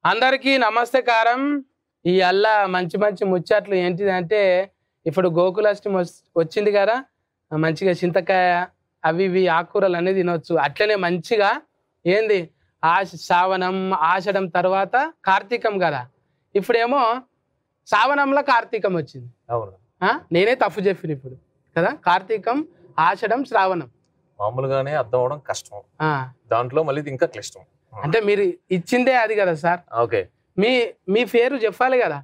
అందరికీ నమస్కారం. ఈ అల్లా మంచి మంచి ముచ్చట్లు ఏంటిదంటే ఇప్పుడు గోకులాష్టమి వచ్చింది కదా, మంచిగా చింతకాయ అవి ఇవి ఆకుకూరలు అనేది తినొచ్చు. అట్లనే మంచిగా ఏంది శ్రావణం ఆషాఢం తర్వాత కార్తీకం కదా, ఇప్పుడేమో శ్రావణంలో కార్తీకం వచ్చింది. అవును, నేనే తప్పు చెప్పిన ఇప్పుడు కదా. కార్తీకం ఆషాఢం శ్రావణం మామూలుగానే అర్థం అవడం కష్టం, దాంట్లో మళ్ళీ ఇంకా క్లిష్టం. అంటే మీరు ఇచ్చిందే అది కదా సార్. ఓకే, మీ పేరు చెప్పాలి కదా.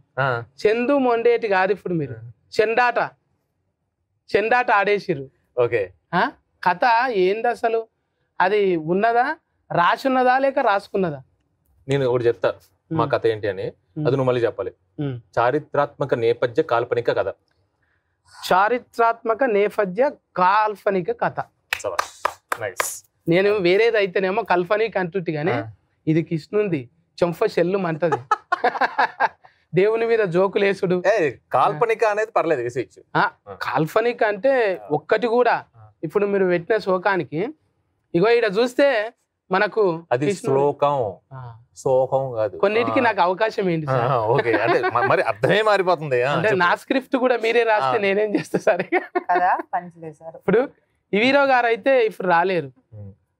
చందు మొండేటి కాదు, ఇప్పుడు మీరు చెండాట ఆడేసిర్రు. ఓకే, కథ ఏంది అసలు? అది ఉన్నదా, రాసున్నదా లేక రాసుకున్నదా? నేను ఒకటి చెప్తా మా కథ ఏంటి అని, అది నువ్వు మళ్ళీ చెప్పాలి. చారిత్రాత్మక నేపథ్య కాల్పనిక కథ. చారిత్రాత్మక నేపథ్య కాల్పనిక కథ. నేను వేరేది అయితేనేమో కల్పనిక అంటుంటి గానీ ఇది కృష్ణుంది చెంఫ చెల్లు అంటది. దేవుని మీద జోకులేసుడు. కాల్పనిక అనేది పర్లేదు వేసేయచ్చు. కాల్పనిక అంటే ఒక్కటి కూడా ఇప్పుడు మీరు పెట్టిన శోకానికి ఇగో ఇక్కడ చూస్తే మనకు అది శ్లోకం, సోహం కాదు. కొన్నిటికి నాకు అవకాశం ఏంటి మరి అర్థమే మారిపోతుంది. అంటే నా స్క్రిప్ట్ కూడా మీరే రాస్తే నేనేం చేస్తా సరే. ఇప్పుడు ఇవీరో గారు అయితే ఇప్పుడు రాలేరు.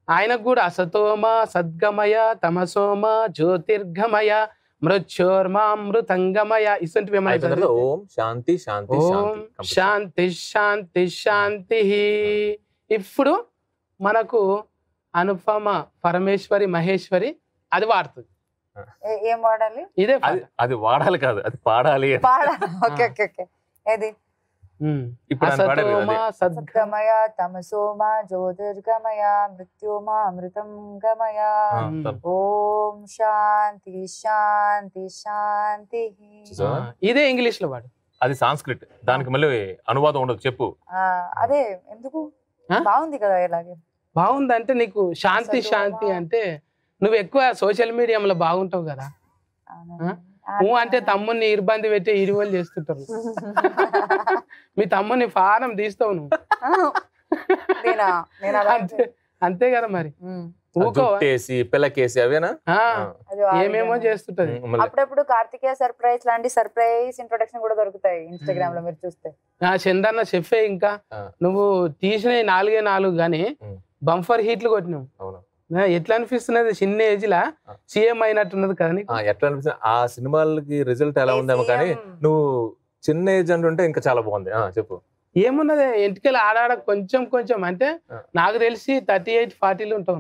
ఆయనకు కూడా అసతోమ సద్గమయ తమసోమ జ్యోతిర్గమయ మృత్యోర్మామృతంగమయ ఇసంటివి ఏమైనా ఓం శాంతి శాంతి ఓం శాంతి శాంతి శాంతి. ఇప్పుడు మనకు అనుపమ పరమేశ్వరి మహేశ్వరి అది వాడుతుంది. ఏం వాడాలి? ఇదే అది వాడాలి కాదు, అది పాడాలి. సద్గమయ తమసోమ జ్యోతిర్గమయ మృత్యోమా అమృతం గమయ ఓం శాంతి శాంతి శాంతి. ఇదే ఇంగ్లీష్ లో వాడు, అది సాంస్క్రిట్, దానికి మళ్ళీ అనువాదం ఉండదు. చెప్పు. అదే ఎందుకు బాగుంది కదా. ఇలాగే బాగుందంటే నీకు శాంతి శాంతి అంటే నువ్వు ఎక్కువ సోషల్ మీడియాలో బాగుంటావు కదా. నువ్వు అంటే తమ్ముని ఇబ్బంది పెట్టి ఇరువలు చేస్తుంటారు. మీ తమ్ముని ఫారం తీస్తావు నువ్వు. అంతే కదా మరి. పిల్లకేసి అవేనా ఏమేమో చేస్తుంటది. అప్పుడప్పుడు కార్తికేయ సర్ప్రైజ్ లాంటి సర్ప్రైజ్ ఇంట్రొడక్షన్ కూడా దొరుకుతాయి ఇన్స్టాగ్రామ్ లో మీరు చూస్తే. చందన్న చెప్పే ఇంకా నువ్వు తీసిన 4 గానీ బంఫర్ హీట్లు కొట్టినావు. ఎట్లా అనిపిస్తున్నది? చిన్న ఏజ్ లా సీఎం అయినట్టున్నది కదా నీకు. ఎట్లా అనిపిస్తుంది? ఆ సినిమాలకి రిజల్ట్ ఎలా ఉందేమో కానీ నువ్వు చిన్న ఏజ్ అంటుంటే ఇంకా చాలా బాగుంది. చెప్పు. ఏమున్నది ఎంటికలు ఆడాడ కొంచెం కొంచెం అంటే నాకు తెలిసి 38-40 ఉంటావు.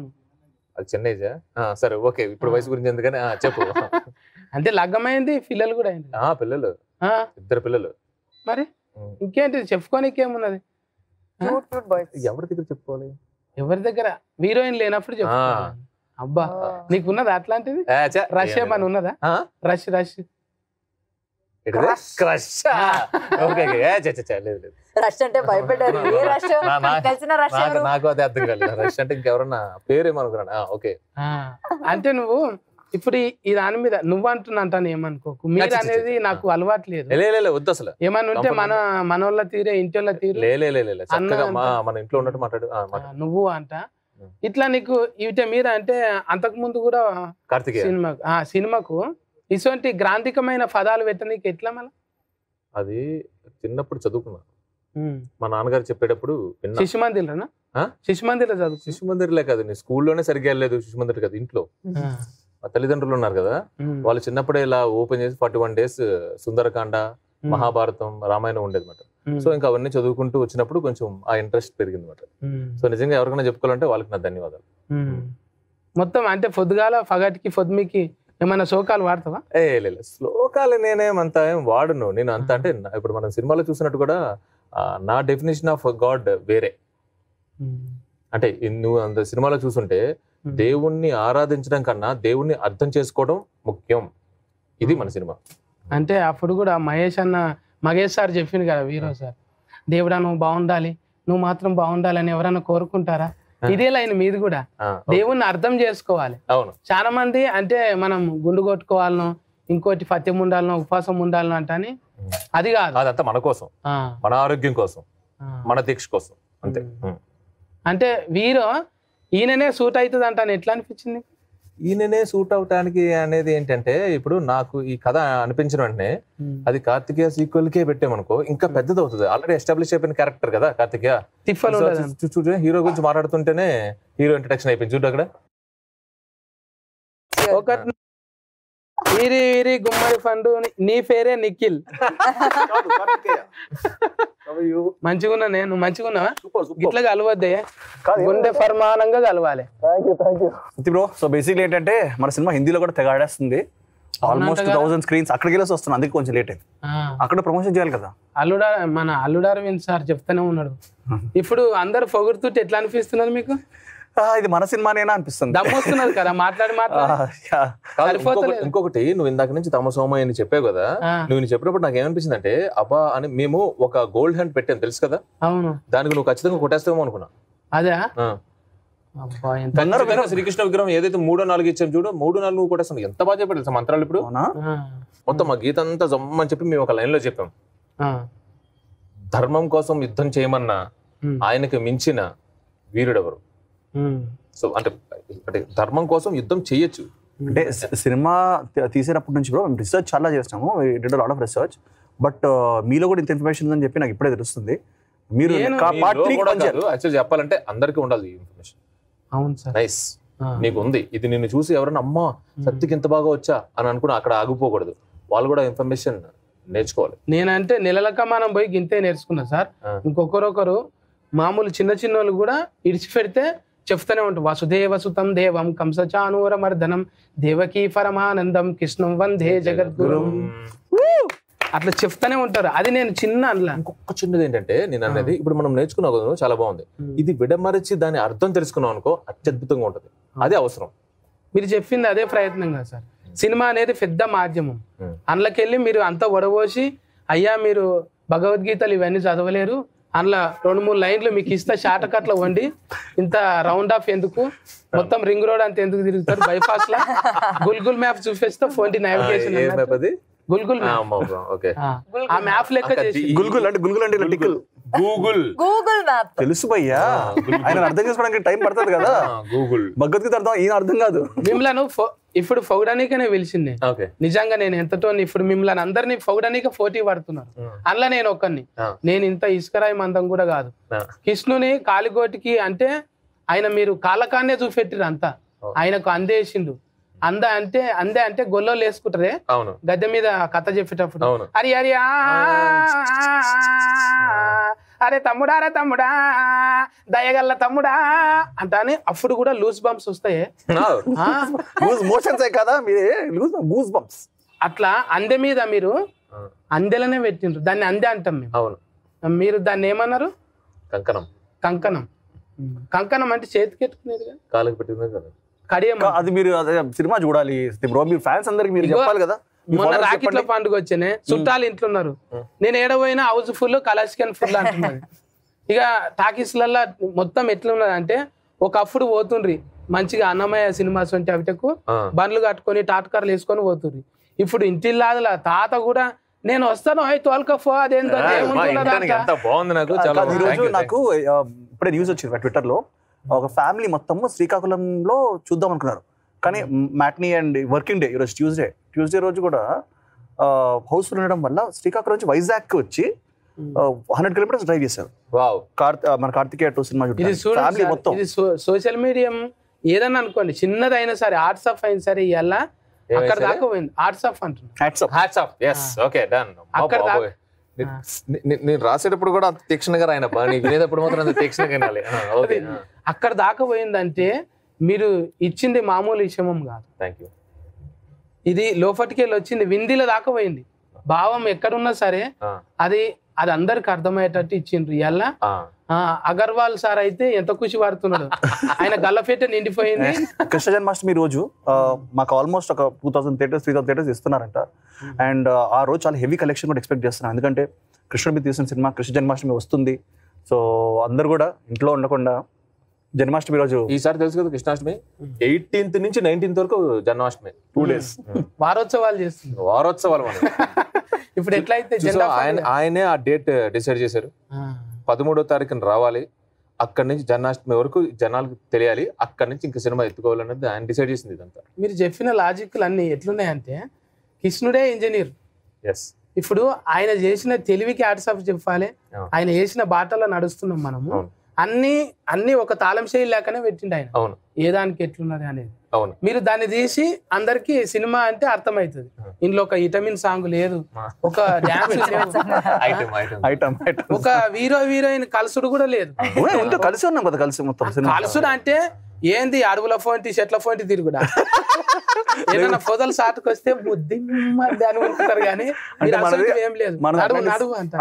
అది చిన్న ఏజ్. సరే ఓకే, ఇప్పుడు వయసు గురించి ఎందుకని చెప్పు. అంటే లగ్గమైంది, పిల్లలు కూడా అయింది. పిల్లలు 2 పిల్లలు. మరి ఇంకేంటి చెప్పుకోనికి ఏమున్నది? ఎవరి దగ్గర చెప్పుకోవాలి? ఎవరి దగ్గర? హీరోయిన్ లేనప్పుడు చెప్పు. అబ్బా నీకున్నదా అట్లాంటిది? రష్ ఏమని ఉన్నదా? రష్ రష్ అంటే భయపడ్డారు. నాకు అదే అర్థం కాలేదు. రష్ అంటే ఇంకెవరన్నా పేరేమనుకున్నాను. ఓకే, అంటే నువ్వు ఇప్పుడు ఈ దాని మీద నువ్వు అంటున్నాను ఏమనుకోకు. మీరు అనేది నాకు అలవాటు లేదు. వద్దు అసలు. ఏమన్నా ఉంటే మన వాళ్ళ తీరే ఇంటి వాళ్ళ తీరే మన ఇంట్లో ఉన్నట్టు మాట్లాడు. నువ్వు అంట ఇట్లా నీకు ఇవిటే మీద అంటే అంతకు ముందు కూడా కార్తికేయ సినిమాకు ఇటువంటి గ్రాంధికమైన పదాలు పెట్టనీకి ఎట్లా మళ్ళీ? అది చిన్నప్పుడు చదువుకున్నా. మా నాన్నగారు చెప్పేటప్పుడు శిశు మందిర్లోనా? శిశు మందిర్లో చదువు? శిశు మందిర్లే కాదు, నేను స్కూల్లోనే సరిగ్గా వెళ్ళలేదు. శిశు మందిర్ కాదు, ఇంట్లో మా తల్లిదండ్రులు ఉన్నారు కదా, వాళ్ళు చిన్నప్పుడే ఇలా ఓపెన్ చేసి 41 days సుందరకాండ, మహాభారతం, రామాయణం ఉండేది అనమాట. సో ఇంకా అవన్నీ చదువుకుంటూ వచ్చినప్పుడు కొంచెం ఆ ఇంట్రెస్ట్ పెరిగింది అనమాట. సో నిజంగా ఎవరికైనా చెప్పుకోవాలంటే వాళ్ళకి నా ధన్యవాదాలు. మొత్తం అంటే పొద్దుగాల పగటికి పొద్దుమికి ఏమైనా శ్లోకాలు వాడతావా? లేదు, శ్లోకాలు నేనేమంత ఏం వాడును. నేను అంత అంటే ఇప్పుడు మనం సినిమాలో చూసినట్టు కూడా నా డెఫినేషన్ ఆఫ్ గాడ్ వేరే. అంటే నువ్వు అంత సినిమాలో చూసుంటే దేవుణ్ణి ఆరాధించడం కన్నా దేవుణ్ణి అర్థం చేసుకోవడం ముఖ్యం. ఇది మన సినిమా. అంటే అప్పుడు కూడా మహేష్ సార్ చెప్పింది కదా, వీరో సార్, దేవుడా నువ్వు బాగుండాలి, నువ్వు మాత్రం బాగుండాలి అని ఎవరైనా కోరుకుంటారా? ఇదే లైన్ మీది కూడా. దేవుణ్ణి అర్థం చేసుకోవాలి. చాలా మంది అంటే మనం గుండు కొట్టుకోవాలనో ఇంకోటి పత్యం ఉండాలనో ఉపవాసం ఉండాలనో అంటని అది కాదు. అదంతా మన కోసం, మన ఆరోగ్యం కోసం, మన దీక్ష కోసం అంతే. అంటే వీరో ఈయననే సూట్ అవుతుంది అంటాను. ఎట్లా అనిపించింది? ఈయననే సూట్ అవటానికి అనేది ఏంటంటే ఇప్పుడు నాకు ఈ కథ అనిపించిన వెంటనే అది కార్తికేయ సీక్వెల్ కే పెట్టామనుకో ఇంకా పెద్దది అవుతుంది. ఆల్రెడీ ఎస్టాబ్లిష్ అయిపోయిన క్యారెక్టర్ కదా కార్తికేయ. చూడు హీరో గురించి మాట్లాడుతుంటేనే హీరో ఇంట్రడక్షన్ అయిపోయింది చూడు అక్కడ. ఒకటి గుమ్మడి పండు నీ పేరే నిఖిల్. మంచిగున్నా నేను మంచిగున్నావా? ఇట్లా కలవద్దే, గుండె ఫర్మానంగా కలవాలి. బ్రో సో బేసిక్లీ ఏంటంటే మన సినిమా హిందీలో కూడా తెగ ఆడేస్తుంది. ఆల్మోస్ట్ 1000 స్క్రీన్స్ అక్కడికి వెళ్ళి వస్తున్నాను, అందుకే కొంచెం లేట్ అయింది. అక్కడ ప్రమోషన్ చేయాలి కదా. మన అల్లుడు అరవింద్ సార్ చెప్తానే ఉన్నాడు. ఇప్పుడు అందరు పొగుడుతుంటే ఎట్లా అనిపిస్తున్నది మీకు? ఇది మన సినిమానేనా అనిపిస్తుంది. దమ్మొస్తున్నారు కదా మాట్లాడి. ఇంకొకటి నువ్వు ఇందాక నుంచి తమ సోమయ్య అని చెప్పావు కదా, నువ్వు చెప్పినప్పుడు నాకు ఏమనిపించింది అంటే అబ్బా అని మేము ఒక గోల్డ్ హ్యాండ్ పెట్టాను తెలుసు కదా. అవును, దానికి నువ్వు ఖచ్చితంగా కొట్టేస్తావేమో అనుకున్నా. అదే శ్రీకృష్ణ విగ్రహం ఏదైతే 3-4 ఇచ్చాం చూడు, 3-4 నువ్వు కొట్టేస్తాను. ఎంత బాగా చెప్పాడు తెలుసా మంత్రాలు. ఇప్పుడు మొత్తం మా గీత అంతా జమ్మని చెప్పి మేము ఒక లైన్ లో చెప్పాం. ధర్మం కోసం యుద్ధం చేయమన్నా ఆయనకు మించిన వీరుడెవరు. సో అంటే ధర్మం కోసం యుద్ధం చేయొచ్చు. అంటే సినిమా తీసేటప్పటి నుంచి కూడా మేము రీసెర్చ్ చాలా చేసినాము, did lot of research. But మీలో కూడా ఇంత ఇన్ఫర్మేషన్ ఉందని చెప్పి నాకు ఇప్పుడే తెలుస్తుంది. మీరు యాక్చువల్లీ చెప్పాలంటే అందరికీ ఉండాలి ఈ ఇన్ఫర్మేషన్. అవును సార్, నైస్. నీకు ఉంది ఇది, నిన్ను చూసి ఎవరన్నా అమ్మా సత్యకి ఇంత బాగా వచ్చా అని అనుకుని అక్కడ ఆగిపోకూడదు. వాళ్ళు కూడా ఇన్ఫర్మేషన్ నేర్చుకోవాలి. నేనంటే నెలలక మనం పోయి గింతే నేర్చుకున్నా సార్. ఇంకొకరొకరు మామూలు చిన్న వాళ్ళు కూడా ఇడిచిపెడితే చెప్తానే ఉంటాం. వసుదేవ సుతం దేవం కంసచానూర మర్దనం దేవకీ పరమానందం కృష్ణం వందే జగద్గురు అట్లా చెప్తానే ఉంటారు. అది నేను చిన్న అట్లా. ఇంకొక చిన్నది ఏంటంటే నేను అనేది ఇప్పుడు మనం నేర్చుకున్నాం కదా, చాలా బాగుంది. ఇది విడమరిచి దాని అర్థం తెలుసుకున్నాం అనుకో అత్యద్భుతంగా ఉంటది. అదే అవసరం. మీరు చెప్పింది అదే ప్రయత్నం కదా సార్. సినిమా అనేది పెద్ద మాధ్యమం. అందులోకెళ్ళి మీరు అంతా ఒడబోసి అయ్యా మీరు భగవద్గీతలు ఇవన్నీ చదవలేరు, అందులో 2-3 లైన్లు మీకు ఇస్తా షార్ట్ కట్లో వండి ఇంత రౌండ్ ఆఫ్ ఎందుకు, మొత్తం రింగ్ రోడ్ అంత ఎందుకు తిరుగుతారు, బైపాస్ లా గుల్గుల్ మ్యాప్ చూపిస్తా ఫోన్ నావిగేషన్ గుల్గుల్ ఆ మ్యాప్ లెక్క చేసి గుల్గుల్ అంటే గూగుల్ మ్యాప్ తెలుసు భయ్యా. ఆయన అర్థం చేసుకోవడానికి టైం పడుతుంది కదా. గూగుల్ భగవద్గీత అర్థం ఈయన అర్థం కాదు. మిమ్మల్ని ఇప్పుడు పొగడానికనే పిలిచింది. నిజంగా నేను ఎంతటో ఇప్పుడు మిమ్మల్ని అందరినీ పొగడానిక పోటీ పడుతున్నారు. అందులో నేను ఒక్కడిని. నేను ఇంత ఇసుకరాయి మందం కూడా కాదు. కృష్ణుని కాలిగోటికి అంటే ఆయన మీరు కాలకాన్నే చూపెట్టిరు అంతా. ఆయనకు అందేసిండు. అందే అంటే గొల్లో వేసుకుంటారే గద్దె మీద కథ చెప్పేటప్పుడు అరే అరే అరే తమ్ముడా దయగల్ల తమ్ముడా అంటానే అప్పుడు కూడా లూజ్ బంప్స్ వస్తాయి. అట్లా అందె మీద మీరు అందెలనే పెట్టిండ్రు. దాన్ని అందే అంటాం మేము. మీరు దాన్ని ఏమన్నారు? కంకణం అంటే చేతికి ఎట్టుకునేది కదా, కాళ్ళకి పెట్టింది కదా. అది మీరు సినిమా చూడాలి బ్రో. మీరు ఫ్యాన్స్ అందరికి మీరు చెప్పాలి కదా. మొన్న రాకెట్ల పండుగ వచ్చానే, చుట్టాలు ఇంట్లో ఉన్నారు. నేను ఏడపోయినా హౌస్ ఫుల్ కలాసికన్ ఫుల్ అంటున్నది. ఇక టాకీస్లల్లో మొత్తం ఎట్లున్నది అంటే ఒకప్పుడు పోతుండ్రి మంచిగా అన్నమయ్య సినిమాస్ వంటి అవిటకు బండ్లు కట్టుకొని టాటకార్లు వేసుకొని పోతుండ్రి. ఇప్పుడు ఇంటిల్లాదల తాత కూడా నేను వస్తాను తోల్కఫో అదేంటో నాకు ఇప్పుడే న్యూస్ వచ్చింది ట్విట్టర్ లో. ఒక ఫ్యామిలీ మొత్తము శ్రీకాకుళంలో చూద్దాం అనుకున్నారు, కానీ మ్యాట్నీ అండ్ వర్కింగ్ డే ఈరోజు ట్యూస్డే రోజు కూడా హౌస్ఫుల్ ఉండడం వల్ల శ్రీకాకుళం నుంచి వైజాగ్ వచ్చి 100 కిలోమీటర్స్ డ్రైవ్ చేశారు. మన కార్తికేయ 2 సినిమా ఫ్యామిలీ మొత్తం. సోషల్ మీడియా ఏదన్నా అనుకోండి, చిన్నదైనా సరే ఆర్ట్స్ ఆఫ్ అయినా సరే ఇవాళ అక్కడ దాకా పోయింది. ఆర్ట్స్ ఆఫ్ అంటున్నా. నేను రాసేటప్పుడు కూడా అంత తీక్షణగా రాయన, వినేటప్పుడు మాత్రం అంత తీక్షణగా వినాలి. అక్కడ దాకా పోయిందంటే మీరు ఇచ్చింది మామూలు విషయం కాదు. Thank you. ఇది లోపటికెళ్ళి వచ్చింది, విందిల దాకా పోయింది. భావం ఎక్కడున్నా సరే అది అందరికి అర్థమయ్యేటట్టు ఇచ్చిండ్రు. ఇవాళ అగర్వాల్ సార్ అయితే ఎంత ఖుషి పడుతున్నాడు, ఆయన గల్లపేట నిండిపోయింది. కృష్ణ జన్మాష్టమి రోజు మాకు ఆల్మోస్ట్ ఒక 2000 థియేటర్స్ 3000 థియేటర్స్ ఇస్తున్నారంట. అండ్ ఆ రోజు చాలా హెవీ కలెక్షన్ కూడా ఎక్స్పెక్ట్ చేస్తున్నాను, ఎందుకంటే కృష్ణుడి మీద తీసిన సినిమా కృష్ణ జన్మాష్టమి వస్తుంది. సో అందరు కూడా ఇంట్లో ఉండకుండా జన్మాష్టమి రోజు ఈసారి తెలుసు కదా కృష్ణాష్టమి 18th నుంచి 19th వరకు జన్మాష్టమి 2 days వారోత్సవాలు చేస్తుంది. వారోత్సవాలు ఇప్పుడు ఎట్లయితే ఆయనే ఆ డేట్ డిసైడ్ చేశారు. 13వ తారీఖున రావాలి, అక్కడి నుంచి జన్మాష్టమి వరకు జనాలకు తెలియాలి, అక్కడి నుంచి ఇంకా సినిమా ఎత్తుకోవాలన్నది ఆయన డిసైడ్ చేసింది ఇదంతా. మీరు చెప్పిన లాజిక్లు అన్ని ఎట్లున్నాయంటే కృష్ణుడే ఇంజనీర్. ఎస్, ఇప్పుడు ఆయన చేసిన తెలివికి హ్యాట్స్ ఆఫ్ చెప్పాలి. ఆయన వేసిన బాటలో నడుస్తున్నాం మనము. అన్ని ఒక తాళం చేయి లేకనే పెట్టిండు ఆయన. అవును, ఏ దానికి ఎట్లున్నది అనేది. అవును, మీరు దాన్ని తీసి అందరికి సినిమా అంటే అర్థమవుతుంది. ఇందులో ఒక విటమిన్ సాంగ్ లేదు, ఒక డాన్స్ ఒక హీరోయిన్ కలుసుడు కూడా లేదు. కలిసి ఉన్నాం కదా, కలిసి మొత్తం కలుసుడు అంటే ఏంది అడవుల ఫోన్ చెట్ల ఫోన్ తిరుగుడా. ఏదైనా ఫోటోలు సాటుకు వస్తే బుద్ధి అని అనుకుంటారు కానీ ఏం లేదు.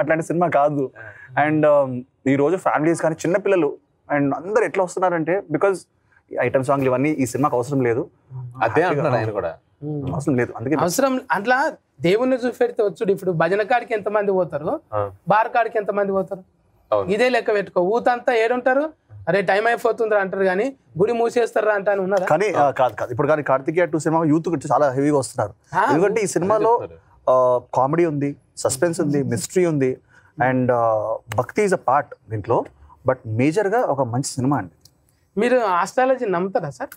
అట్లాంటి సినిమా కాదు. అండ్ ఈ రోజు ఫ్యామిలీస్ కానీ చిన్న పిల్లలు అండ్ అందరు ఎట్లా వస్తున్నారంటే బికాజ్ ఐటమ్ సాంగ్లు ఇవన్నీ ఈ సినిమాకి అవసరం లేదు. అదే అంటున్నాడు ఆయన కూడా, అవసరం లేదు. అందుకే అవసరం అట్లా దేవుణ్ణి చూపెడితే వచ్చుడు. ఇప్పుడు భజన కాడికి ఎంతమంది పోతారు, బార్ కాడికి ఎంతమంది పోతారు, ఇదే లెక్క పెట్టుకో. ఊతంతా ఏడుంటారు, అరే టైం అయిపోతుందిరా అంటారు కానీ గుడి మూసేస్తారా అంట అని ఉన్నారు. కానీ కాదు ఇప్పుడు కానీ కార్తికేయ 2 సినిమా యూత్ చాలా హెవీగా వస్తున్నారు. ఎందుకంటే ఈ సినిమాలో కామెడీ ఉంది, సస్పెన్స్ ఉంది, మిస్టరీ ఉంది అండ్ భక్తి ఈజ్ అ పార్ట్ దీంట్లో. బట్ మేజర్ గా ఒక మంచి సినిమా అండి. మీరు ఆస్ట్రాలజీ నమ్ముతారా సార్?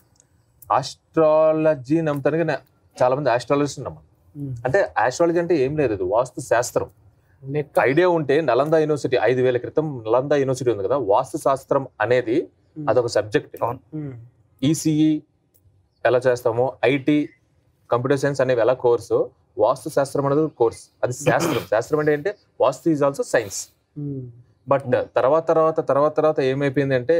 ఆస్ట్రాలజీ నమ్ముతారు కానీ చాలా మంది ఆస్ట్రాలజీ నమ్మరు. అంటే ఆస్ట్రాలజీ అంటే ఏం లేదు, అది వాస్తు శాస్త్రం. ఐడియా ఉంటే నలంద యూనివర్సిటీ 5,000 క్రితం నలంద యూనివర్సిటీ ఉంది కదా, వాస్తు శాస్త్రం అనేది అదొక సబ్జెక్ట్. ఈసీఈ ఎలా చేస్తామో, ఐటీ, కంప్యూటర్ సైన్స్ అనేవి ఎలా కోర్సు, వాస్తు శాస్త్రం అనేది కోర్స్. అది శాస్త్రం. శాస్త్రం అంటే ఏంటంటే వాస్తు ఈజ్ ఆల్సో సైన్స్. బట్ తర్వాత ఏమైపోయింది అంటే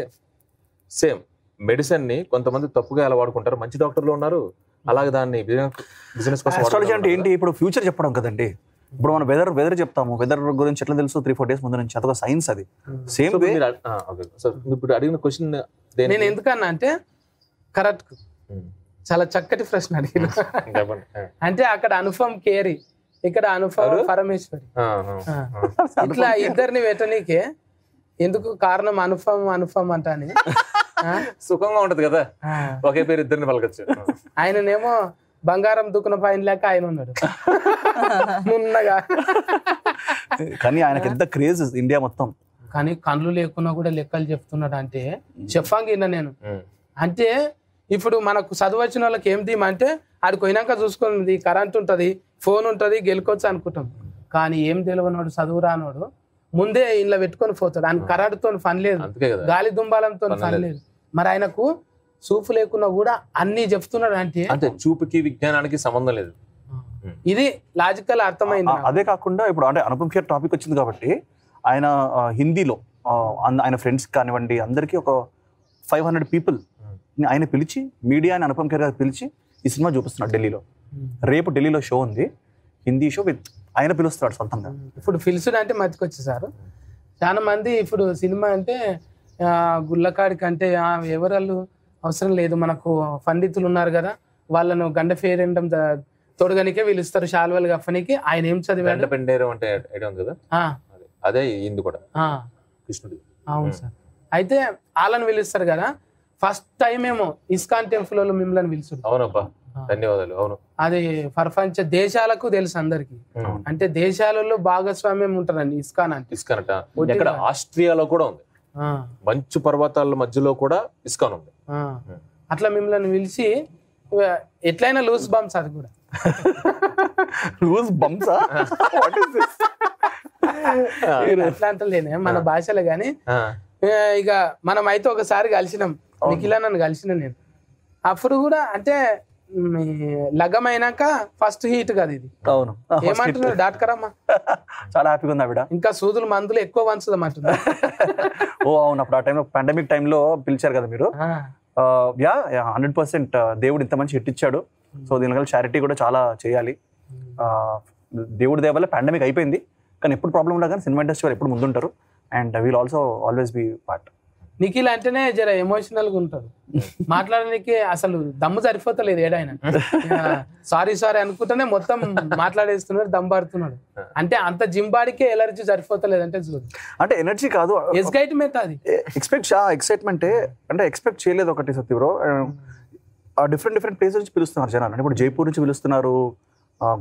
సేమ్ మెడిసిన్ ని కొంతమంది తప్పుగా ఎలా వాడుకుంటారు. మంచి డాక్టర్లు ఉన్నారు, అలాగే దాన్ని బిజినెస్ కోసం. ఆస్ట్రాలజీ అంటే ఏంటి? ఇప్పుడు ఫ్యూచర్ చెప్పడం కదండి. ఇప్పుడు మనం వెదర్ చెప్తాము, వెదర్ గురించి ఎట్లా తెలుసు 3-4 డేస్ ముందు నుంచి, అదొక సైన్స్. అది సేమ్ వే. ఇప్పుడు అడిగిన క్వశ్చన్ నేను ఎందుకన్నా అంటే కరెక్ట్, చాలా చక్కటి ప్రశ్న అడిగారు. అంటే అక్కడ అనుపమ్ కేరి, ఇక్కడ అనుపమ్ పరమేశ్వరి, ఇట్లా ఇద్దరిని పెట్టనీకే ఎందుకు కారణం అనుపమ్ అంటాని. సుఖంగా ఉంటది కదా, ఒకే పేరు ఇద్దరిని పలకచ్చు. ఆయననేమో బంగారం దుక్కున పైన లేక ఆయన ఉన్నాడు మున్నగా. కానీ ఆయనకి ఎంత క్రేజ్ ఇండియా మొత్తం. కానీ కళ్ళు లేకున్నా కూడా లెక్కలు చెప్తున్నాడు అంటే చెప్పంగా నేను. అంటే ఇప్పుడు మనకు చదువు వచ్చిన వాళ్ళకి ఏం ధీమంటే ఆడికి పోయినాక చూసుకుంది, కరెంట్ ఉంటుంది, ఫోన్ ఉంటుంది, గెలుకోవచ్చు అనుకుంటాం. కానీ ఏం తెలియనోడు, చదువు రానోడు ముందే ఇంట్లో పెట్టుకొని పోతాడు. ఆయన కరెంటుతో పని లేదు, గాలి దుంబాలంతో పని లేదు. మరి ఆయనకు చూపు లేకున్నా కూడా అన్ని చెప్తున్నాడు అంటే చూపుకి విజ్ఞానానికి సంబంధం లేదు. ఇది లాజికల్ అర్థమైంది. అదే కాకుండా ఇప్పుడు అంటే అనుపమ్ ఖేర్ టాపిక్ వచ్చింది కాబట్టి ఆయన హిందీలో ఆయన ఫ్రెండ్స్ కానివ్వండి అందరికీ ఒక 500 పీపుల్ ఆయన పిలిచి, మీడియాని అనుపమ్ ఖేర్ గారు పిలిచి ఈ సినిమా చూపిస్తున్నాడు ఢిల్లీలో. రేపు ఢిల్లీలో షో ఉంది, హిందీ షో, విత్ ఆయన పిలుస్తున్నాడు సొంతంగా. ఇప్పుడు పిలుచుడు అంటే మతికొచ్చేసారు చాలా మంది. ఇప్పుడు సినిమా అంటే గుళ్ళకాడికి అంటే ఎవరు అవసరం లేదు, మనకు పండితులు ఉన్నారు కదా వాళ్ళను గండ ఫేరేయడం తొడగనికే పిలుస్తారు, శాల్వలు గఫనికి. ఆయన ఏం చదివాడు? అదే ఇందు కూడా కృష్ణుడు. అవును సార్. అయితే వాళ్ళని పిలుస్తారు కదా, ఫస్ట్ టైం ఏమో ఇస్కాన్ టెంపుల్ వాళ్ళు మిమ్మల్ని పిలుచుడు. అవునబ్బా, ధన్యవాదాలు. అవును, అది ప్రపంచ దేశాలకు తెలుసు అందరికి. అంటే దేశాలలో భాగస్వామ్యం ఉంటారండి ఇస్కాన్ అంటే. ఇస్కాన్ అంట ఇక్కడ ఆస్ట్రియాలో కూడా ఉంది, మంచు పర్వతాల మధ్యలో కూడా ఇస్కాన్ ఉంది. అట్లా మిమ్మల్ని పిలిచి ఎట్లయినా లూజ్ బంప్స్, అది కూడా లూజ్ బంప్స్ అట్లా అంటలేనే మన భాషలో. గానీ ఇక మనం అయితే ఒకసారి కలిసినాం, నిఖిలా నన్ను కలిసిన నేను. అప్పుడు కూడా అంటే లగ్గమైనాక ఫస్ట్ హీట్ కదా ఇది. అవును, ఏమంటున్నారు డాక్టర్ అమ్మా? చాలా హ్యాపీగా ఉంది ఆవిడ. ఇంకా సూదులు మందులు ఎక్కువ వంచుదామంటున్నా. ఓ అవును, అప్పుడు ఆ టైంలో పాండమిక్ టైంలో పిలిచారు కదా మీరు. 100% దేవుడు ఇంత మంచి హిట్ ఇచ్చాడు. సో దీనివల్ల చారిటీ కూడా చాలా చేయాలి. దేవుడి దయ వల్ల పాండమిక్ అయిపోయింది, కానీ ఎప్పుడు ప్రాబ్లం ఉండదు. కానీ సినిమా ఇండస్ట్రీ వాళ్ళు ఎప్పుడు ముందుంటారు and will also always be part. Nikhil అంటేనే జర ఎమోషనల్ గా ఉంటాడు, మాట్లాడడానికి అసలు దమ్ము సరిపోతలేదు. ఏడైనా సారీ అనుకుంటేనే మొత్తం మాట్లాడేస్తున్నాడు, దమ్బాడుతున్నాడు. అంటే అంత జింబాడికే ఎలర్జీ సరిపోతలేదు అంటే చూడు. అంటే ఎనర్జీ కాదు, ఎక్సైట్మెంట్. అది ఎక్సైట్మెంటే. అంటే ఎక్స్పెక్ట్ చేయలేదు ఒకటి సత్య బ్రో. డిఫరెంట్ ప్లేసెస్ నుంచి పిలుస్తున్నారు జనాలు. అంటే ఇప్పుడు జైపూర్ నుంచి పిలుస్తున్నారు,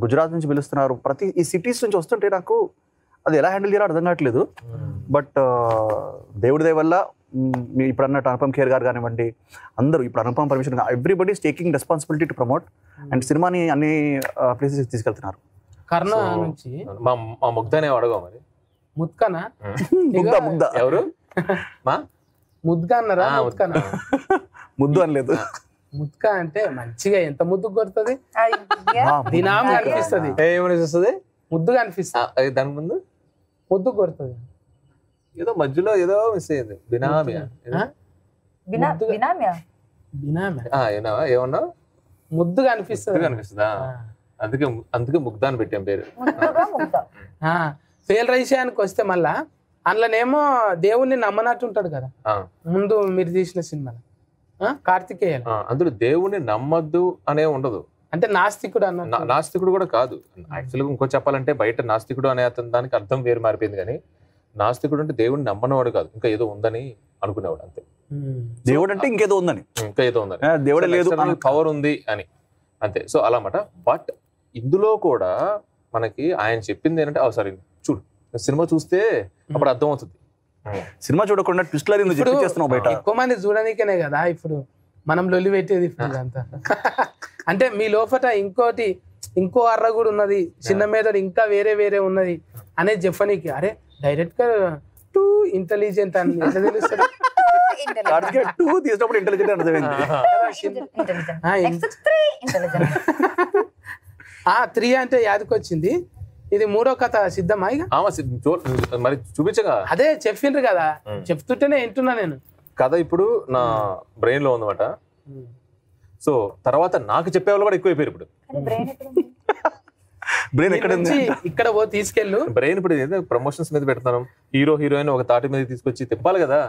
గుజరాత్ నుంచి పిలుస్తున్నారు, ప్రతి ఈ సిటీస్ నుంచి వస్తుంటే నాకు అది ఎలా హ్యాండిల్ చేయాలో అర్థం కావట్లేదు. బట్ దేవుడి దయ వల్ల ఇప్పుడు అన్నట్టు అనుపమ్ ఖేర్ గారు కానివ్వండి, అందరూ ఇప్పుడు Anupam Parameshwar everybody is taking responsibility to promote and సినిమాని అన్ని ప్లేసెస్ తీసుకెళ్తున్నారు. కర్ణ నుంచి మా ముగ్ధనే అడగా మరి ముత్కనా ముద్ద ఎవరు మా ముద్దుగా అన్నారా ముత్కనా? ముద్దు అనలేదు. ముత్క అంటే మంచిగా ఎంత ముద్దు కొడుతుంది, దినాం అనిపిస్తుంది, ఏమని వస్తుంది ముద్దుగా అనిపిస్తుంది, దాని ముందు ముద్దు కొడుతుంది. ఏదో మధ్యలో ఏదో మిస్ అయ్యింది. బినామియా ఏమన్నా ముద్దుగా అనిపిస్తుంది. అనిపిస్తుందా? అందుకే ముగ్ధ అని పెట్టాం పేరు. ఫెయిల్ విషయానికి వస్తే మళ్ళా అందులోనేమో దేవుణ్ణి నమ్మనట్టు ఉంటాడు కదా ముందు మీరు తీసిన సినిమాలో కార్తికేయ. అందులో దేవుణ్ణి నమ్మద్దు అనే ఉండదు, అంటే నాస్తికుడు అన్న. నాస్తికుడు కూడా కాదు యాక్చువల్గా. ఇంకో చెప్పాలంటే బయట నాస్తికుడు అనే అతను దానికి అర్థం వేరు మారిపోయింది. కానీ నాస్తికుడు అంటే దేవుడిని నమ్మనవాడు కాదు, ఇంకా ఏదో ఉందని అనుకునేవాడు అంతే. దేవుడు అంటే ఇంకేదో ఉందని, ఇంకా ఏదో ఉందని, దేవుడే లేదు పవర్ ఉంది అని అంతే. సో అలా అన్నమాట. బట్ ఇందులో కూడా మనకి ఆయన చెప్పింది ఏంటంటే సారీ చూడు సినిమా చూస్తే అప్పుడు అర్థం అవుతుంది. సినిమా చూడకుండా ట్విస్ట్లర్ చేస్తున్నావు బయట. ఎక్కువ మంది చూడడానికేనే కదా ఇప్పుడు మనం లొల్లి పెట్టేది ఇప్పుడు అంతా. అంటే మీ లోపల ఇంకో అర్ర కూడా ఉన్నది, చిన్న మీద ఇంకా వేరే వేరే ఉన్నది అనేది చెప్పనీకి. అరే డైరెక్ట్ గా టూ ఇంటెలిజెంట్ అని ఎట్లా తెలుస్తుంది? త్రీ అంటే యాదకొచ్చింది. ఇది మూడో కథ సిద్ధమా ఇక? మరి చూపించగా అదే చెప్పిండ్రు కదా, చెప్తుంటేనే వింటున్నా నేను. కథ ఇప్పుడు నా బ్రెయిన్ లో ఉందన్నమాట. సో తర్వాత నాకు చెప్పేవాళ్ళు కూడా ఎక్కువైపోయారు. ఇప్పుడు బ్రెయిన్ ఎక్కడ ఇక్కడ తీసుకెళ్ళు. బ్రెయిన్ ఇప్పుడు ఏదో ప్రమోషన్స్ మీద పెడతాను, హీరో హీరోయిన్ ఒక తాటి మీద తీసుకొచ్చి తిప్పాలి కదా.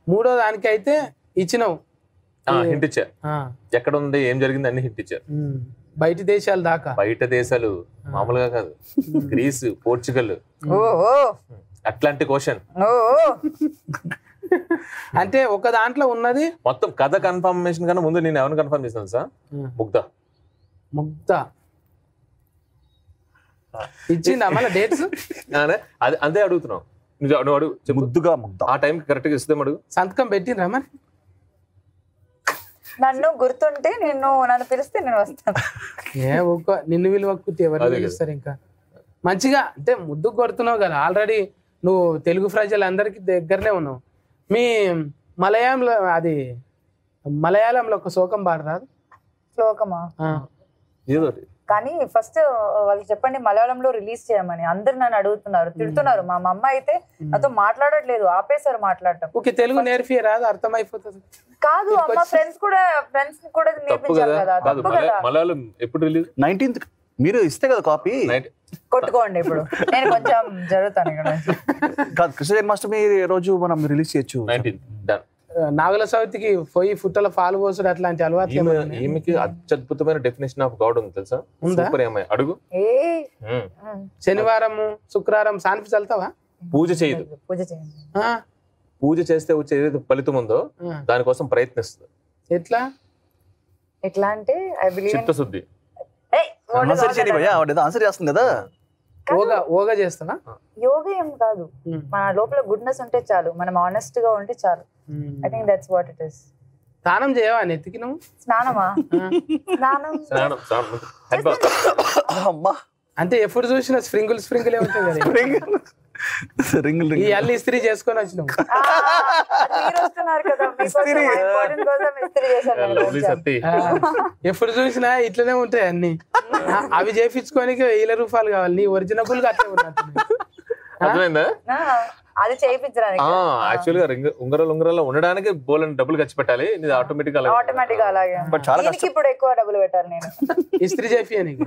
మూడో దానికి అయితే ఇచ్చినావు, హింట్ ఇచ్చారు. ఎక్కడ ఉంది ఏం జరిగింది అన్ని హింట్ ఇచ్చారు. బయట దేశాలు దాకా, బయట దేశాలు మామూలుగా కాదు, గ్రీస్, పోర్చుగల్, అట్లాంటిక్ ఓషన్. అంటే ఒక దాంట్లో ఉన్నది మొత్తం కథ కన్ఫర్మేషన్ కన్నా ముందు నేను ఎవరిని కన్ఫర్మ్ చేశాను సార్? ముగ్ధ ఇచ్చిందా మళ్ళీ డేట్స్? అంతే అడుగుతున్నావు నువ్వు అడుగు. ముద్దుగా ఆ టైం కరెక్ట్ గా ఇస్తాం అడుగు. సంతకం పెట్టినరా మరి? నన్ను గుర్తుంటే నన్ను పిలిస్తే నేను వస్తాను. నిన్ను విలువక్కుతే ఎవరు పిలుస్తారు? ఇంకా మంచిగా అంటే ముద్దు కొడుతున్నావు కదా ఆల్రెడీ. నువ్వు తెలుగు ప్రజలందరికీ దగ్గరనే ఉన్నావు. మీ మలయాళంలో ఒక శ్లోకం పాడరాదు? శ్లోకమా? కానీ ఫస్ట్ వాళ్ళు చెప్పండి మలయాళంలో రిలీజ్ చేయమని. అందరు నన్ను అడుగుతున్నారు, తిడుతున్నారు. మా అమ్మ అయితే నాతో మాట్లాడట్లేదు, ఆపేశారు మాట్లాడటం. ఓకే, తెలుగు నేర్పి రాదు, అర్థమైపోతుంది కాదు. అమ్మ ఫ్రెండ్స్ కూడా నేర్పించారు కదా. తప్పు కదా. మలయాళం ఎప్పుడు రిలీజ్? 19th. మీరు ఇస్తే కదా కాపీ కొట్టుకోండి. ఇప్పుడు నేను కొంచెం జరుగుతాను ఇక్కడ. కాదు, కృష్ణ జన్మాష్టమి రోజు మనం రిలీజ్ చేయొచ్చు. 19th. నాగుల చవితికి పోయి ఫుట్టల పాలు పోసుడు అట్లాంటి అలవాట్లు ఈమెకి అత్యద్భుతమైన డెఫినేషన్ ఆఫ్ గాడ్ ఉంది తెలుసా? అడుగు. శనివారము శుక్రవారం సాన్ఫి చల్తావా? పూజ చేయదు. పూజ చేస్తే వచ్చే ఏదైతే ఫలితం ఉందో దానికోసం ప్రయత్నిస్తుంది. ఎట్లా అంటే చిత్తశుద్ధి. ఆన్సర్ చేస్తుంది కదా. యోగా చేస్తావా? యోగా ఏం కాదు, మన లోపల గుడ్నెస్ ఉంటే చాలు, మనం ఆనెస్ట్ గా ఉంటే చాలు. I think that's what it is. స్నానం చేయవా నెత్తికి నువ్వు? స్నానమా? అంటే ఎప్పుడు చూసినా స్ప్రింగుల్ ఉంటుంది కదా. ఈ అల్లి ఇస్త్రీ చేసుకొని వచ్చినావు. ఎప్పుడు చూసినా ఇట్లనే ఉంటాయి అన్ని. అవి చేయించుకోనికి 1000 రూపాయలు కావాలి. నీ ఒరిజినబుల్ గా అట్లే ఉన్నట్టు. అది చేయించడానికి యాక్చువల్ గా ఉంగరాలు ఉండడానికి బోలని డబ్బులు ఖర్చు పెట్టాలి. ఆటోమేటిక్ అలాగే. ఇప్పుడు ఎక్కువ డబ్బులు పెట్టాలి నేను ఇస్త్రీ చేపియనికి.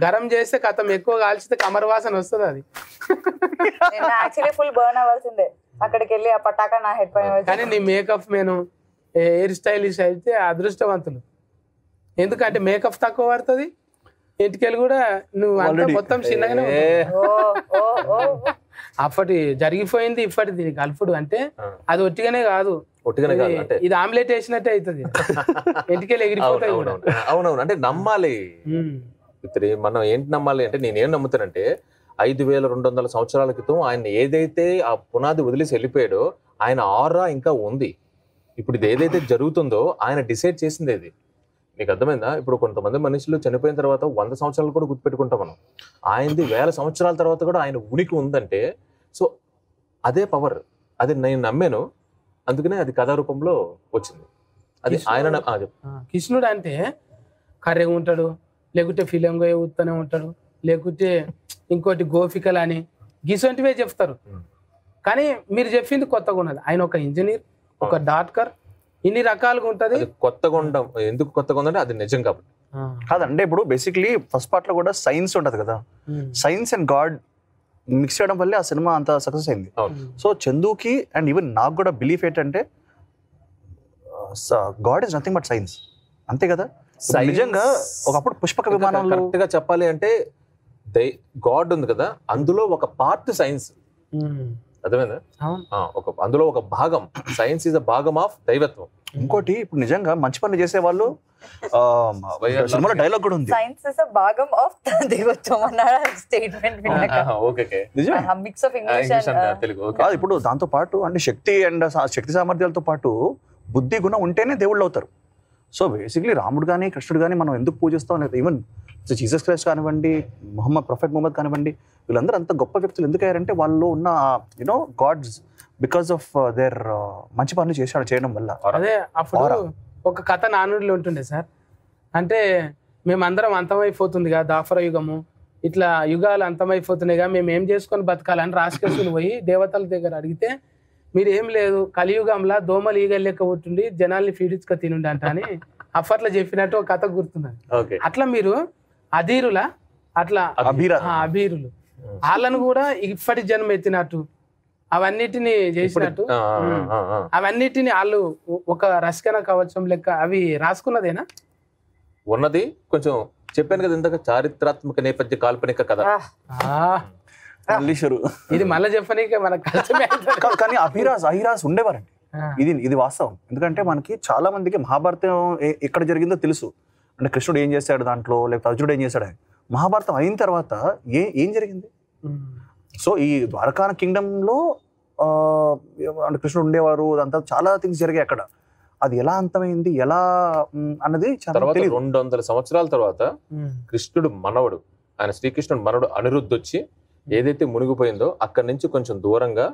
గరం చేస్తే కథం ఎక్కువ కాల్చితే కమర్ వాసన వస్తుంది. అది యాక్చువల్లీ ఫుల్ బర్న్ అవ్వాల్సిందే అక్కడికి వెళ్ళి. ఆ పటాకా నా హెడ్ పైన. కానీ నీ మేకప్ నేను హెయిర్ స్టైలిష్ అయితే అదృష్టవంతులు. ఎందుకంటే మేకప్ తక్కువ పడుతుంది, ఇంటికెళ్ళి కూడా నువ్వు అంతా మొత్తం చిన్నగానే. అప్పటి జరిగిపోయింది ఇప్పటి దీనికి కలుపుడు అంటే అది ఒట్టిగానే కాదు. ఇది ఆమ్లెట్ వేసినట్టే అవుతుంది. ఇంటికెళ్ళి ఎగిరిపోతాయి. అవునవును. అంటే నమ్మాలి. మనం ఏంటి నమ్మాలి అంటే నేనేం నమ్ముతానంటే 5200 సంవత్సరాల క్రితం ఆయన ఏదైతే ఆ పునాది వదిలేసి వెళ్ళిపోయాడో ఆయన ఆరా ఇంకా ఉంది. ఇప్పుడు ఇది ఏదైతే జరుగుతుందో ఆయన డిసైడ్ చేసింది ఇది. మీకు అర్థమైందా? ఇప్పుడు కొంతమంది మనుషులు చనిపోయిన తర్వాత 100 సంవత్సరాలు కూడా గుర్తుపెట్టుకుంటాం మనం. ఆయనది 1000 సంవత్సరాల తర్వాత కూడా ఆయన ఉనికి ఉందంటే సో అదే పవర్. అది నేను నమ్మాను, అందుకనే అది కథా రూపంలో వచ్చింది. అది ఆయన కృష్ణుడు అంటే కర్రెగా ఉంటాడు, లేకుంటే ఫిలింగా ఊతూనే ఉంటాడు, లేకుంటే ఇంకోటి గోపికలని గిసొంటివే చెప్తారు. కానీ మీరు చెప్పింది కొత్తగా ఉన్నది. ఆయన ఒక ఇంజనీర్, ఒక డాక్టర్, ఇన్ని రకాలుగా ఉంటది. కొత్తగా ఉండడం ఎందుకు కొత్తగా ఉందంటే అది నిజం కాబట్టి కాదంటే. ఇప్పుడు బేసిక్లీ ఫస్ట్ పార్ట్ లో కూడా సైన్స్ ఉంటది కదా, సైన్స్ అండ్ గాడ్ మిక్స్ చేయడం వల్లే ఆ సినిమా అంత సక్సెస్ అయింది. సో చందుకి అండ్ ఈవెన్ నాకు కూడా బిలీఫ్ ఏంటంటే God is nothing but science, అంతే కదా. నిజంగా ఒకప్పుడు పుష్పక విమానంలో కరెక్ట్ గా చెప్పాలి అంటే గాడ్ ఉంది కదా, అందులో ఒక పార్ట్ సైన్స్. అర్థమైందా? అందులో ఒక భాగం సైన్స్ ఇస్ అ భాగం ఆఫ్ దైవత్వం. ఇంకోటి ఇప్పుడు నిజంగా మంచి పనులు చేసే వాళ్ళు సినిమాలో డైలాగ్ కూడా ఉంది, సైన్స్ ఇస్ అ భాగం ఆఫ్ దైవత్వం అన్న statement mix of English and Telugu. ఇప్పుడు దాంతో పాటు అంటే శక్తి అండ్ శక్తి సామర్థ్యాలతో పాటు బుద్ధి గుణం ఉంటేనే దేవుళ్ళు అవుతారు. సో బేసిక్లీ రాముడు కానీ కృష్ణుడు కానీ మనం ఎందుకు పూజిస్తాం, లేదా ఈవెన్ జీసస్ క్రైస్ట్ కానివ్వండి, ప్రొఫెట్ ముహమ్మద్ కానివ్వండి, వీళ్ళందరూ అంత గొప్ప వ్యక్తులు ఎందుకు అయ్యారంటే వాళ్ళు ఉన్న you know gods because of their మంచి పనులు చేయడం వల్ల. అదే అప్పుడు ఒక కథ నానుడిలో ఉంటుండే సార్. అంటే మేమందరం అంతమైపోతుంది కదా దాఫర యుగము, ఇట్లా యుగాలు అంతమైపోతున్నాయిగా, మేము ఏం చేసుకొని బతకాలని రాసుకేసుకుని పోయి దేవతల దగ్గర అడిగితే మీరు ఏం లేదు కలియుగంలా దోమలు ఈగలు లెక్క పుట్టుండి జనాల్ని ఫీడించుక తినుండి అంట అని అప్పట్లో చెప్పినట్టు ఒక కథ గుర్తున్నది. అట్లా మీరు అధీరులా అట్లా అభీరులు వాళ్ళను కూడా ఇప్పటి జన్మ ఎత్తినట్టు అవన్నిటిని చేసినట్టు అవన్నిటిని వాళ్ళు ఒక రసకన కవచం లెక్క అవి రాసుకున్నదేనా? ఉన్నది కొంచెం చెప్పాను కదా ఇంతక చారిత్రాత్మక నేపథ్య కాల్పనిక కథ. ఇది మళ్ళీ చెప్పనీకే మనకు కానీ అహిరాజ్ ఉండేవారండి. ఇది వాస్తవం. ఎందుకంటే మనకి చాలా మందికి మహాభారతం ఎక్కడ జరిగిందో తెలుసు, అంటే కృష్ణుడు ఏం చేశాడు దాంట్లో, లేకపోతే అర్జునుడు ఏం చేశాడు. మహాభారతం అయిన తర్వాత ఏం జరిగింది? సో ఈ ద్వారకా కింగ్డమ్ లో అంటే కృష్ణుడు ఉండేవారు, అదంతా చాలా థింగ్స్ జరిగాయి అక్కడ. అది ఎలా అంతమైంది ఎలా అన్నది 200 సంవత్సరాల తర్వాత కృష్ణుడు మనవడు, ఆయన శ్రీకృష్ణుడు మనవడు అనిరుద్ధ్ వచ్చి ఏదైతే మునిగిపోయిందో అక్కడి నుంచి కొంచెం దూరంగా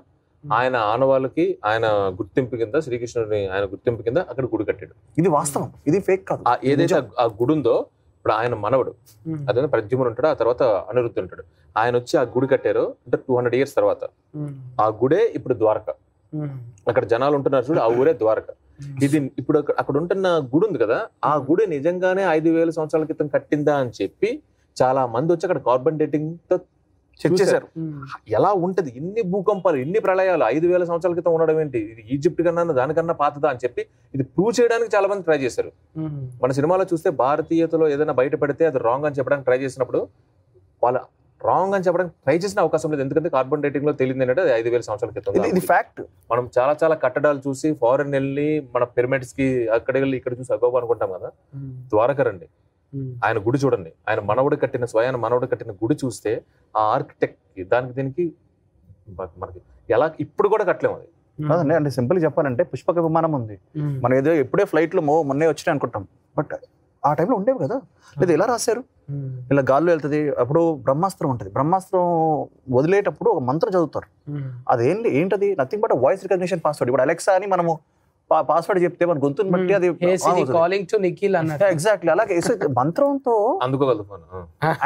ఆయన ఆనవాళ్ళకి ఆయన గుర్తింపు కింద శ్రీకృష్ణుడిని ఆయన గుర్తింపు కింద అక్కడ గుడి కట్టాడు. ఇది వాస్తవం, ఇది ఫేక్ కాదు. ఏదైతే ఆ గుడి ఉందో ఇప్పుడు ఆయన మనవడు అదే ప్రద్యుమ్నుడు ఉంటాడు, ఆ తర్వాత అనిరుద్ధుడు ఉంటాడు. ఆయన వచ్చి ఆ గుడి కట్టారు అంటే 200 years తర్వాత. ఆ గుడే ఇప్పుడు ద్వారక. అక్కడ జనాలు ఉంటున్నారు చూడు, ఆ ఊరే ద్వారక. ఇది ఇప్పుడు అక్కడ ఉంటున్న గుడి ఉంది కదా, ఆ గుడి నిజంగానే 5000 సంవత్సరాల క్రితం కట్టిందా అని చెప్పి చాలా మంది వచ్చి అక్కడ కార్బన్ డేటింగ్ తో చెక్ చేశారు. ఎలా ఉంటది, ఇన్ని భూకంపాలు, ఇన్ని ప్రళయాలు 5000 సంవత్సరాల క్రితం ఉండడం ఏంటి, ఇది ఈజిప్ట్ కన్నా దానికన్నా పాతదా అని చెప్పి ఇది ప్రూవ్ చేయడానికి చాలా మంది ట్రై చేశారు. మన సినిమాలో చూస్తే భారతీయతలో ఏదైనా బయట పెడితే అది రాంగ్ అని చెప్పడానికి ట్రై చేసినప్పుడు వాళ్ళ రాంగ్ అని చెప్పడానికి ట్రై చేసిన అవకాశం లేదు. ఎందుకంటే కార్బన్ డేటింగ్ లో తెలియదు ఏంటంటే అది 5000 సంవత్సరాల క్రితం. ఇది ఫ్యాక్ట్. మనం చాలా కట్టడాలు చూసి ఫారెన్ వెళ్ళి మన పిరమిడ్స్ కి అక్కడ వెళ్ళి ఇక్కడ చూసి అగోబ అనుకుంటాం కదా, ద్వారక రండి, ఆయన గుడి చూడండి, ఆయన మనవడు కట్టిన స్వయాన మనవడు కట్టిన గుడి చూస్తే ఆ ఆర్కిటెక్ట్ దానికి దీనికి మనకి ఎలా ఇప్పుడు కూడా కట్టలేము. అది కాదండి, అంటే సింపుల్ చెప్పాలంటే పుష్పక విమానం ఉంది, మనం ఏదో ఎప్పుడే ఫ్లైట్ లో మొన్నే వచ్చినాయి అనుకుంటాం, బట్ ఆ టైంలో ఉండేవి కదా. లేదా ఎలా రాశారు, ఇలా గాల్లో వెళ్తుంది. అప్పుడు బ్రహ్మాస్త్రం ఉంటుంది, బ్రహ్మాస్త్రం వదిలేటప్పుడు ఒక మంత్రం చదువుతారు. ఏంటది nothing but voice recognition password. ఇప్పుడు అలెక్సా అని మనము పాస్వర్డ్ చెప్తే మన గొంతుని బట్టి అది ఎగ్జాక్ట్లీ అలాగే మంత్రంతో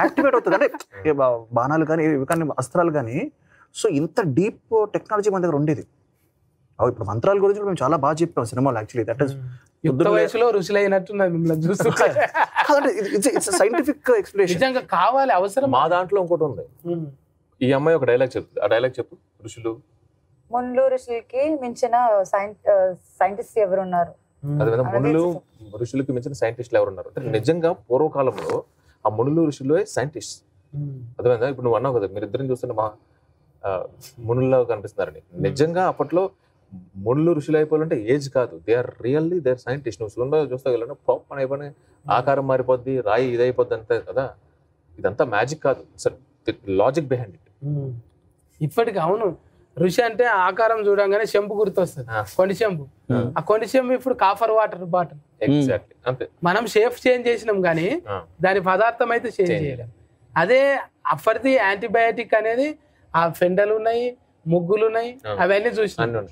యాక్టివేట్ అవుతుంది. అంటే బాణాలు కానీ ఇవి కానీ అస్త్రాలు కానీ. సో ఇంత డీప్ టెక్నాలజీ మన దగ్గర ఉండేది. ఇప్పుడు మంత్రాల గురించి మేము చాలా బాగా చెప్పాం సినిమాలో. యాక్చువల్లీ దట్ ఇస్ వయసులో రుచులైనట్టున్నది మిమ్మల్ని చూస్తుంటే. సైంటిఫిక్ ఎక్స్ప్లెనేషన్ నిజంగా కావాలి, అవసరం. మా దాంట్లో ఇంకోటి ఉంది, ఈ అమ్మాయి ఒక డైలాగ్ చెప్తుంది, ఆ డైలాగ్ చెప్పు. ఋషులు మునులు ఋషులకి మించిన సైంటిస్ట్ ఎవరున్నారు? అదే మునులు ఋషులకి మించిన సైంటిస్టులు ఎవరున్నారు అంటే నిజంగా పూర్వకాలంలో ఆ మునులు ఋషులు సైంటిస్ట్. అదేవిధంగా ఇప్పుడు నువ్వు అన్నావు కదా మీరిద్దరిని చూస్తున్న మా మునుల్లో కనిపిస్తున్నారని. నిజంగా అప్పట్లో మునులు ఋషులు అయిపోవాలంటే ఏజ్ కాదు, they are really they are scientist. నువ్వు సులభంగా చూస్తావు వెళ్ళిన పాప్ అని అయిపోయి ఆకారం మారిపోద్ది, రాయి ఇదైపోద్ది అంతే కదా. ఇదంతా మ్యాజిక్ కాదు, లాజిక్ బిహైండ్ ఇట్. ఇప్పటికి అవును, ఋషి అంటే ఆకారం చూడంగానే చెంపు గుర్తొస్తుంది, కొండి చెంపు. ఆ కొండి చెంపు ఇప్పుడు కాఫర్ వాటర్ బాటిల్. ఎగ్జాక్ట్లీ అంతే. మనం షేప్ చేంజ్ చేసినాం కానీ దాని పదార్థం అయితే చేంజ్ చేయలేం. అదే అప్పటిది యాంటీబయాటిక్ అనేది ఆ ఫెండలు ఉన్నాయి, ముగ్గులు ఉన్నాయి, అవన్నీ చూసినాం.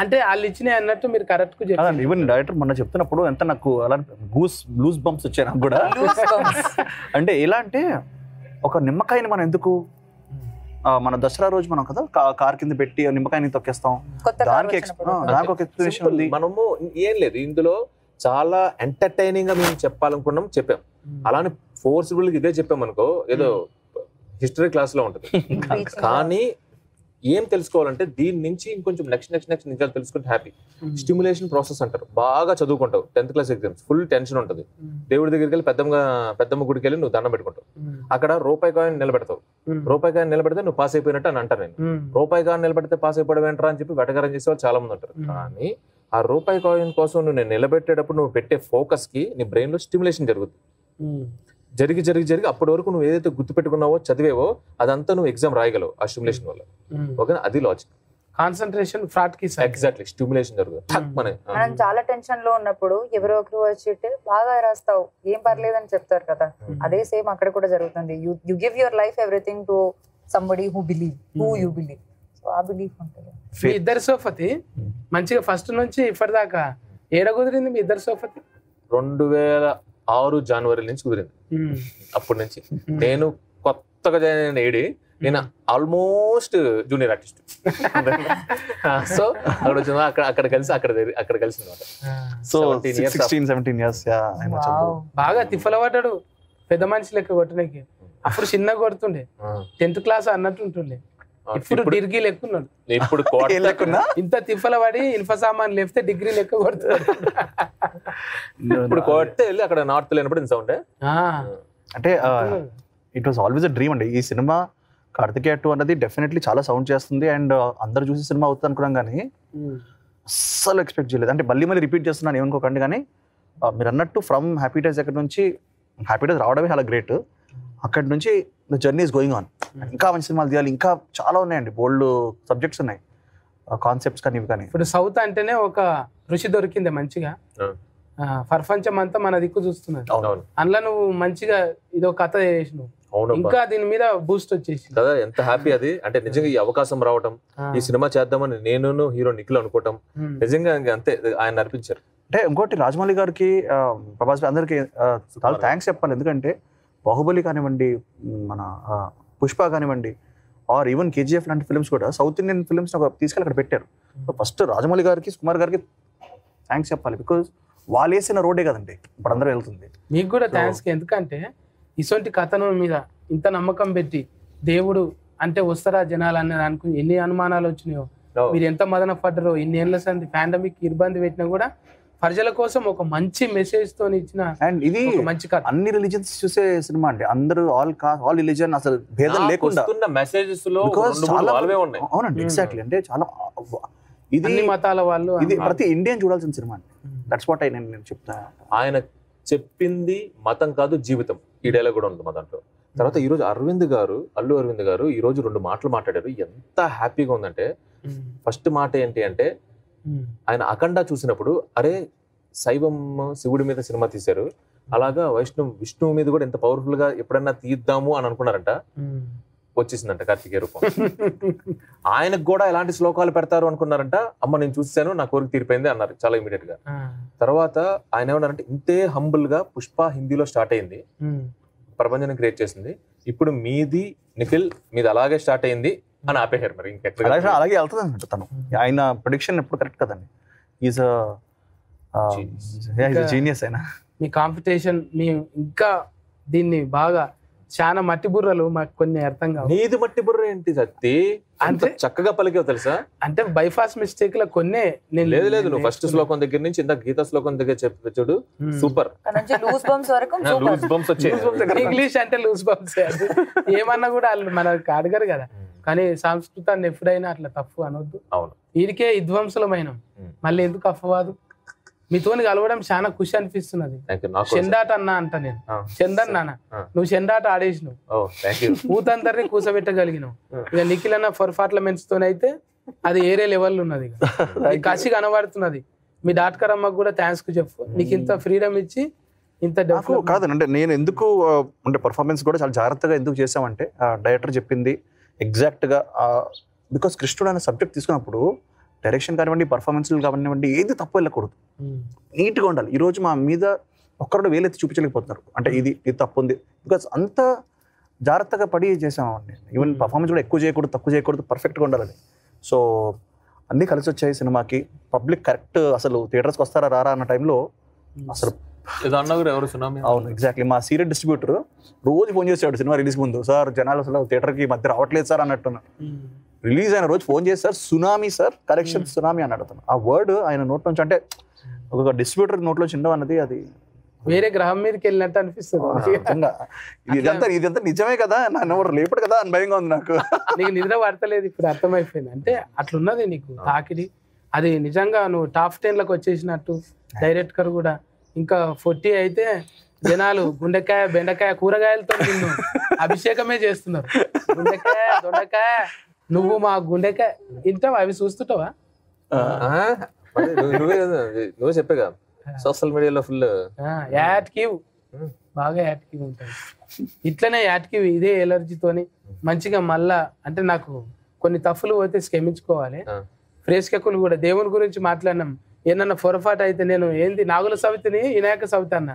అంటే వాళ్ళు ఇచ్చినాయి అన్నట్టు మీరు కరెక్ట్ గా చెప్పారు. ఈవెన్ డైరెక్టర్ మొన్న చెప్తున్నప్పుడు ఎంత నాకు అలా లూజ్ బంప్స్ వచ్చాయి నాకు కూడా. అంటే ఎలా అంటే ఒక నిమ్మకాయని మనం ఎందుకు మన దసరా రోజు మనం కదా కార్ కింద పెట్టి నిమ్మకాయని తొక్కేస్తాం, దానికి ఒక ఎక్స్ప్లెనేషన్ ఉంది. మనము ఏం లేదు ఇందులో, చాలా ఎంటర్టైనింగ్ గా మేము చెప్పాలనుకున్నాం చెప్పాం. అలానే ఫోర్స్ఫుల్ గా ఇదే చెప్పాం అనుకో ఏదో హిస్టరీ క్లాస్ లో ఉంటుంది. కానీ ఏం తెలుసుకోవాలంటే దీని నుంచి ఇంకొంచెం నెక్స్ట్ నిజాలు తెలుసుకుంటే హ్యాపీ. స్టిమ్యులేషన్ ప్రాసెస్ అంటారు. బాగా చదువుకుంటావు 10th class exams, full tension ఉంటుంది. దేవుడి దగ్గరికి వెళ్ళి పెద్దమ్మ గుడికి వెళ్ళి నువ్వు దండం పెట్టుకుంటావు. అక్కడ రూపాయి కాయిన్ నిలబెడతావు. రూపాయి కాయిన్ నిలబెడితే నువ్వు పాస్ అయిపోయినట్టు అని అంటారు. నేను రూపాయి కాయిన్ నిలబెడితే పాస్ అయిపోవడం ఏంట్రా అని చెప్పి వెటకారం చేసే వాళ్ళు చాలా మంది ఉంటారు. కానీ ఆ రూపాయి కాయిన్ కోసం నువ్వు నిలబెట్టేటప్పుడు నువ్వు పెట్టే ఫోకస్ కి నీ బ్రెయిన్ లో స్టిమ్యులేషన్ జరుగుతుంది. జరిగి అప్పటి వరకు నువ్వు ఏదైతే గుర్తు పెట్టుకున్నావో చదివేవో అదంతా నువ్వు ఎగ్జామ్ రాయగలవు ఆ స్టిమ్యులేషన్ వల్ల. ఓకేనా, అది లాజిక్. కాన్సన్ట్రేషన్ ఫ్రాట్ కి ఎగ్జాక్ట్లీ స్టిమ్యులేషన్ జరుగుతుంది. మనం చాలా టెన్షన్ లో ఉన్నప్పుడు ఎవరో ఒకరు వచ్చి బాగా రాస్తావు ఏం పర్లేదని చెప్తారు కదా, అదే సేమ్ అక్కడ కూడా జరుగుతుంది. You give your life everything to somebody who you believe. So ఆ బిలీఫ్ ఉంటుంది. మీ ఇద్దరు సోఫతి మంచిగా ఫస్ట్ నుంచి ఇప్పటిదాకా ఏడ కుదిరింది మీ ఇద్దరు సోఫతి? 2006 జనవరి నుంచి కుదిరింది. అప్పటి నుంచి నేను కొత్తగా జాయిన్ అయిన ఏడి, నేను ఆల్మోస్ట్ జూనియర్ ఆర్టిస్ట్. సో అక్కడ వచ్చిన అక్కడ కలిసి సో 16-17 years బాగా తిఫలపడ్డాడు పెద్ద మనిషి లెక్క కొట్టడానికి. అప్పుడు చిన్నగా కొడుతుండే, 10th క్లాస్ అన్నట్టు ఉంటుండే. ఇప్పుడు డిగ్రీ లెక్కున్నాడు. ఇప్పుడు ఇంత తిఫల పడి ఇన్ఫ సామాన్ లేపితే డిగ్రీ లెక్క కొడుతున్నాడు. ఇప్పుడు కొడితే వెళ్ళి అక్కడ నార్త్ లేనప్పుడు ఇంత ఉండే. అంటే it was always a dream అండి. ఈ సినిమా కార్తికేయ 2 అన్నది డెఫినెట్లీ చాలా సౌండ్ చేస్తుంది అండ్ అందరు చూసి సినిమా అవుతుంది అనుకున్నాం కానీ అస్సలు ఎక్స్పెక్ట్ చేయలేదు. అంటే మళ్ళీ రిపీట్ చేస్తున్నాను ఏమనుకోకండి, కానీ మీరు అన్నట్టు ఫ్రమ్ హ్యాపీ డేస్ అక్కడ నుంచి హ్యాపీ డేస్ రావడమే చాలా గ్రేట్. అక్కడి నుంచి the journey is going on. ఇంకా మంచి సినిమాలు తీయాలి, ఇంకా చాలా ఉన్నాయండి, బోల్డ్ సబ్జెక్ట్స్ ఉన్నాయి, కాన్సెప్ట్స్ కానీ ఇవి కానీ. ఇప్పుడు సౌత్ అంటేనే ఒక రుచి దొరికింది మంచిగా, ప్రపంచం అంతా మన దిక్కు చూస్తున్నది. అందులో నువ్వు మంచిగా ఇదో కథ చేసినావు, ఇంకా దీని మీద బూస్ట్ వచ్చేసి కదా. ఎంత హ్యాపీ అది. అంటే నిజంగా ఈ అవకాశం రావటం, ఈ సినిమా చేద్దామని నేను హీరో నిఖిల్ అనుకోవటం నిజంగా అంతే ఆయన నడిపించారు. అంటే ఇంకోటి రాజమౌళి గారికి, ప్రభాస్ అందరికి చాలా థ్యాంక్స్ చెప్పాలి. ఎందుకంటే బాహుబలి కానివ్వండి, మన పుష్ప కానివ్వండి, ఆర్ ఈవెన్ కేజీఎఫ్ లాంటి ఫిల్మ్స్ కూడా సౌత్ ఇండియన్ ఫిల్మ్స్ తీసుకెళ్ళి అక్కడ పెట్టారు. సో ఫస్ట్ రాజమౌళి గారికి, కుమార్ గారికి థ్యాంక్స్ చెప్పాలి. బికాజ్ వాళ్ళు వేసిన రోడ్డే కదండి ఇప్పుడు అందరూ వెళ్తుంది. మీకు కూడా థ్యాంక్స్. ఎందుకంటే ఇటువంటి కథను మీద ఇంత నమ్మకం పెట్టి దేవుడు అంటే వస్తారా జనాలు అన్నది అనుకుని ఎన్ని అనుమానాలు వచ్చినాయో, మీరు ఎంత మదన పడ్డారో, ఇన్ని ఏళ్ళ సంది పాండమిక్ ఇబ్బంది పెట్టినా కూడా ప్రజల కోసం ఒక మంచి మెసేజ్ తో ఇచ్చిన. అండ్ ఇది మంచి కథ, అన్ని రిలీజియన్స్ చూసే సినిమా అండి. అందరూ ఆల్ రిలీజియన్ అసలు భేదం లేకుండా మెసేజెస్ లో ఉన్నాయి. అవునండి, ఎగ్జాక్ట్లీ. అంటే చాలా ఇది అన్ని మతాల వాళ్ళు, ఇది ప్రతి ఇండియన్ చూడాల్సిన సినిమా అండి. దట్స్ వాట్ నేను చెప్తా. ఆయన చెప్పింది మతం కాదు జీవితం, ఈ డైలాగ్ కూడా ఉంది మా దాంట్లో. తర్వాత ఈ రోజు అల్లు అరవింద్ గారు ఈ రోజు 2 మాటలు మాట్లాడారు, ఎంత హ్యాపీగా ఉందంటే. ఫస్ట్ మాట ఏంటి అంటే, ఆయన అఖండ చూసినప్పుడు అరే శైవం శివుడి మీద సినిమా తీశారు, అలాగా విష్ణువు మీద కూడా ఎంత పవర్ఫుల్ గా ఎప్పుడన్నా తీద్దాము అని అనుకున్నారంట. వచ్చేసిందంట కార్తికేయ రూపం. ఆయనకు కూడా ఎలాంటి శ్లోకాలు పెడతారు అనుకున్నారంట. అమ్మ నేను చూసాను, నా కోరిక తీరిపోయింది అన్నారు చాలా ఇమీడియట్ గా. తర్వాత ఆయన ఏమన్నారంటే, ఇంతే హంబుల్ గా పుష్ప హిందీలో స్టార్ట్ అయింది, ప్రపంచాన్ని క్రియేట్ చేసింది, ఇప్పుడు మీది నిఖిల్ మీది అలాగే స్టార్ట్ అయింది అని ఆపేశారు. మరి ఇంకెట్లా అలాగే వెళ్తుంది అన్నట్టు తను. ఆయన ప్రెడిక్షన్ ఎప్పుడు కరెక్ట్ కదండి. Is genius. అయినా మీ కాంపిటీషన్ మీ ఇంకా దీన్ని బాగా చాలా మట్టి బుర్రలు మాకు కొన్ని అర్థం కావు. నీది మట్టి బుర్ర ఏంటి సత్తి, అంటే చక్కగా పలికేవు తెలుసా. అంటే బైపాస్ మిస్టేక్ లో కొన్ని లేదు నువ్వు ఫస్ట్ శ్లోకం దగ్గర నుంచి ఇంత గీత శ్లోకం దగ్గర చెప్పి చూడు, సూపర్. లూజ్ బంప్స్ వచ్చాయి. ఇంగ్లీష్ అంటే లూజ్ బంప్స్, ఏమన్నా కూడా వాళ్ళు మనకు అడగరు కదా. కానీ సంస్కృతాన్ని ఎప్పుడైనా అట్లా తప్పు అనొద్దు. అవును, వీరికే విధ్వంసులమైన మళ్ళీ ఎందుకు అఫవాదు. మీతోని కలవడం చాలా ఖుషి అనిపిస్తున్నది. Thank you. నాకు చెండాట అన్నా అంట నేను, చందన్ నాన్న నువ్వు చెండాట ఆడేసినావు, థ్యాంక్ యూ. ఊతందరినీ కూసబెట్టగలిగినావు. ఇక నిఖిల్ అన్న పర్ఫార్మెన్స్ తోనైతే అది ఏరే లెవెల్ ఉన్నది, కసి కనబడుతున్నది. మీ డాక్టర్ అమ్మకు కూడా థ్యాంక్స్ కు చెప్పు, నీకు ఇంత ఫ్రీడమ్ ఇచ్చి ఇంత కాదు అంటే నేను ఎందుకు అంటే పర్ఫార్మెన్స్ కూడా చాలా జాగ్రత్తగా ఎందుకు చేసామంటే డైరెక్టర్ చెప్పింది ఎగ్జాక్ట్గా. బికాస్ కృష్ణుడు అనే సబ్జెక్ట్ తీసుకున్నప్పుడు డైరెక్షన్ కానివ్వండి, పర్ఫార్మెన్స్లు కానివ్వండి, ఏది తప్పు వెళ్ళకూడదు, నీట్గా ఉండాలి. ఈరోజు మా మీద ఒక్కరు వేలెత్తి చూపించలేకపోతున్నారు, అంటే ఇది తప్పు ఉంది. బికాస్ అంత జాగ్రత్తగా పడి చేసామండి. ఈవెన్ పర్ఫార్మెన్స్ కూడా ఎక్కువ చేయకూడదు, తక్కువ చేయకూడదు, పర్ఫెక్ట్గా ఉండాలని. సో అన్నీ కలిసి వచ్చాయి సినిమాకి. పబ్లిక్ కరెక్ట్ అసలు థియేటర్స్కి వస్తారా రారా అన్న టైంలో అసలు ఎవరు సునామీ. అవును, ఎగ్జాక్ట్లీ. మా సీరియల్ డిస్ట్రిబ్యూటర్ రోజు ఫోన్ చేసాడు సినిమా రిలీజ్ ముందు, సార్ జనాలు అసలు థియేటర్కి మధ్య రావట్లేదు సార్ అన్నట్టున్నా. రిలీజ్ అయిన రోజు ఫోన్ చేసి sir tsunami sir, correction tsunami అని అడుగుతాను. ఆ వర్డ్ ఆయన నోట్ నుంచి, అంటే ఒక డిస్ట్రిబ్యూటర్ నోట్లో చిన్న అన్నది అది వేరే గ్రహం మీదకి వెళ్ళినట్టు అనిపిస్తుంది. ఇదంతా నిజమే కదా, నన్ను ఎవరు లేపడు కదా అని భయంగా ఉంది నాకు. నీకు నిద్ర పడతలేదు ఇప్పుడు, అర్థమైపోయింది. అంటే అట్లున్నది నీకు తాకిడి. అది నిజంగా నువ్వు టాప్ 10 లకు వచ్చేసినట్టు. డైరెక్టర్ కూడా ఇంకా 40 అయితే జనాలు గుండెకాయ బెండకాయ కూరగాయలతో నిన్ను అభిషేకమే చేస్తున్నారు. గుండెకాయ దొండకాయ, నువ్వు మా గుండెకాయ తింటావా? అవి చూస్తుంటావా? నువ్వే చెప్పేగా సోషల్ మీడియాలో ఫుల్ యాక్టివ్, బాగా యాక్టివ్ ఉంటాయి. ఇట్లనే యాక్టివ్ ఇదే ఎలర్జీతోని మంచిగా మళ్ళా. అంటే నాకు కొన్ని తప్పులు పోతే క్షమించుకోవాలి. ప్రేక్షకులు కూడా దేవుని గురించి మాట్లాడినాం, ఏమన్నా పొరపాటు అయితే నేను ఏంది నాగుల సవితిని వినాయక సవితి అన్న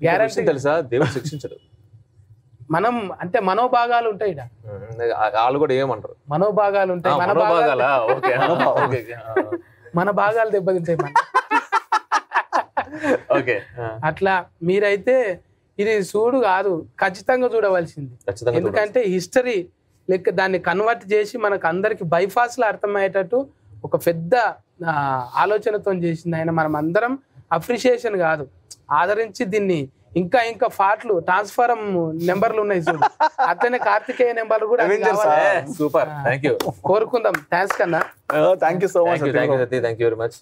గ్యారంటీ తెలుసా, దేవుడు శిక్షించడు. మనం అంటే మనోభాగాలు ఉంటాయి, వాళ్ళు కూడా ఏమంటారు, మనోభాగాలు ఉంటాయి, మన భాగాలు దెబ్బతింటాయి మన. అట్లా మీరైతే ఇది చూడు కాదు, ఖచ్చితంగా చూడవలసింది. ఎందుకంటే హిస్టరీ లెక్క దాన్ని కన్వర్ట్ చేసి మనకు అందరికి బైఫాస్ లో అర్థమయ్యేటట్టు ఒక పెద్ద ఆలోచనతో చేసింది ఆయన. మనం అందరం అప్రిషియేషన్ కాదు, ఆదరించి దీన్ని ఇంకా ఇంకా పాటలు ట్రాన్స్ఫారం నెంబర్లు ఉన్నాయి చూడు, అట్లనే కార్తికేయ నెంబర్లు కూడా సూపర్. థ్యాంక్ యూ, కోరుకుందాం. థ్యాంక్స్ కన్నా. Thank you so much. Thank you very much.